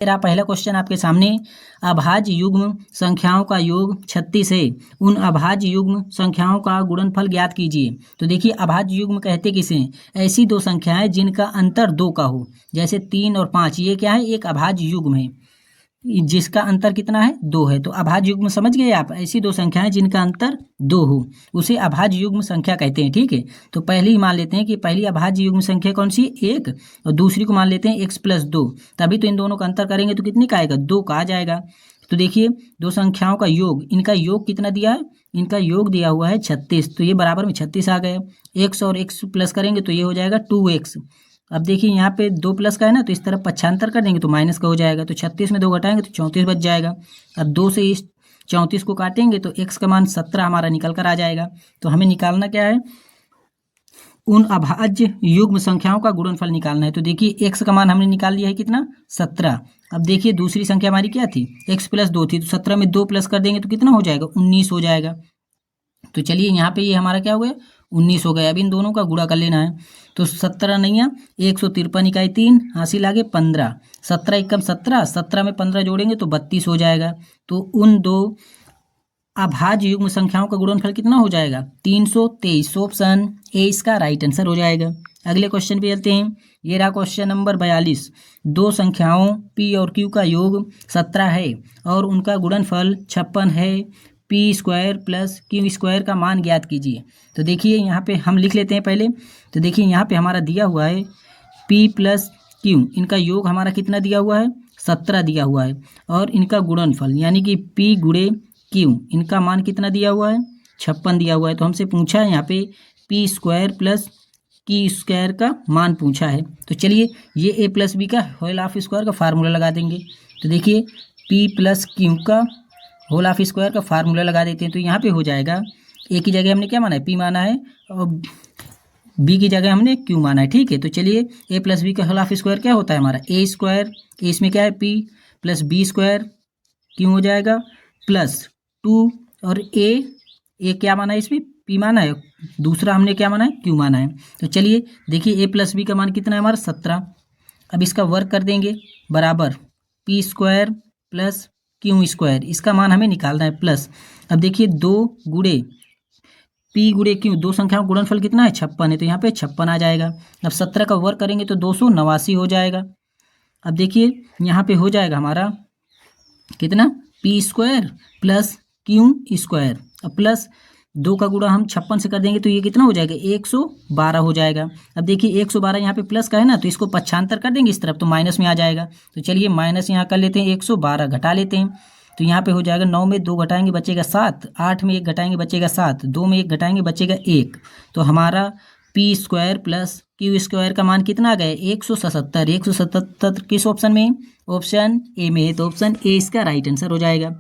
मेरा पहला क्वेश्चन आपके सामने, अभाज्य युग्म संख्याओं का योग 36 है, उन अभाज्य युग्म संख्याओं का गुणनफल ज्ञात कीजिए। तो देखिए अभाज्य युग्म कहते किसे हैं? ऐसी दो संख्याएं जिनका अंतर 2 का हो, जैसे 3 और 5, ये क्या है? एक अभाज्य युग्म है जिसका अंतर कितना है? 2 है। तो अभाज्य युग्म समझ गए आप? ऐसी दो संख्याएं जिनका अंतर 2 हो उसे अभाज्य युग्म संख्या कहते हैं। ठीक है, तो पहले ही मान लेते हैं कि पहली अभाज्य युग्म संख्या कौन सी? 1, और दूसरी को मान लेते हैं x+2। तभी तो इन दोनों का अंतर करेंगे तो कितने का आएगा? 2 का आ जाएगा। तो देखिए दो संख्याओं का योग, इनका योग कितना दिया है? इनका योग दिया हुआ है 36, तो ये बराबर में 36 आ गए। x और x प्लस करेंगे तो ये हो जाएगा 2x। अब देखिए यहाँ पे 2 प्लस का है ना, तो इस तरफ पक्षांतर कर देंगे तो माइनस का हो जाएगा, तो 36 में 2 घटाएंगे तो 34 बच जाएगा। अब 2 से इस 34 को काटेंगे तो x का मान 17 हमारा निकल कर आ जाएगा। तो हमें निकालना क्या है? उन अभाज्य युग्म संख्याओं का गुणनफल निकालना है। तो देखिए x का मान हमने निकाल लिया है कितना? 17। अब देखिए दूसरी संख्या हमारी क्या थी? x+2 थी, तो 17 में 2 प्लस कर देंगे तो कितना हो जाएगा? 19 हो जाएगा। तो चलिए यहाँ पे ये हमारा क्या हो गया? 19 हो गया। अब इन दोनों का गुणा कर लेना है। तो 17 नहीं, 153 इकाई 3 हासिल आगे 15, 17 एकम 17, 17 में 15 जोड़ेंगे तो 32 हो जाएगा। तो उन दो अभाज्य युग्म संख्याओं का गुणनफल कितना हो जाएगा? 323। ऑप्शन ए इसका राइट आंसर हो जाएगा। अगले क्वेश्चन पे चलते हैं। ये रहा क्वेश्चन नंबर 42। दो संख्याओं p और q का योग 17 है और उनका गुणनफल 56 है। p² प्लस q² का मान ज्ञात कीजिए। तो देखिए यहाँ पे हम लिख लेते हैं पहले। तो देखिए यहाँ पे हमारा दिया हुआ है p प्लस q, इनका योग हमारा कितना दिया हुआ है? 17 दिया हुआ है, और इनका गुणनफल यानी कि p गुणे q, इनका मान कितना दिया हुआ है? 56 दिया हुआ है। तो हमसे पूछा है यहाँ पे p² प्लस q² का मान पूछा है। तो चलिए ये a प्लस बी का होल ऑफ स्क्वायर का फार्मूला लगा देंगे। तो देखिए p प्लस q का होल ऑफ स्क्वायर का फार्मूला लगा देते हैं। तो यहाँ पे हो जाएगा, a की जगह हमने क्या माना है? p माना है, और b की जगह हमने q माना है। ठीक है, तो चलिए a प्लस बी का होल ऑफ स्क्वायर क्या होता है हमारा? a², इसमें क्या है? p प्लस b² क्यों हो जाएगा प्लस 2, और a क्या माना है? इसमें p माना है, दूसरा हमने क्या माना है? q माना है। तो चलिए देखिए a प्लस बी का मान कितना है हमारा? 17। अब इसका वर्क कर देंगे बराबर p² प्लस q², इसका मान हमें निकालना है प्लस। अब देखिए 2 गुणे p गुणे q, दो संख्याओं का गुणनफल कितना है? 56 है, तो यहाँ पे 56 आ जाएगा। अब 17 का वर्क करेंगे तो 289 हो जाएगा। अब देखिए यहाँ पे हो जाएगा हमारा कितना? p² प्लस q², अब प्लस 2 का गुणा हम 56 से कर देंगे तो ये कितना हो जाएगा? 112 हो जाएगा। अब देखिए 112 यहाँ पे प्लस का है ना, तो इसको पक्षांतर कर देंगे इस तरफ तो माइनस में आ जाएगा। तो चलिए माइनस यहाँ कर लेते हैं, 112 घटा लेते हैं। तो यहाँ पे हो जाएगा 9 में 2 घटाएंगे बचेगा 7, 8 में 1 घटाएंगे बचेगा 7, 2 में 1 घटाएंगे बचेगा 1। तो हमारा p² प्लस q² का मान कितना आ गया? 177। 177 किस ऑप्शन में? ऑप्शन ए में है, तो ऑप्शन ए इसका राइट आंसर हो जाएगा।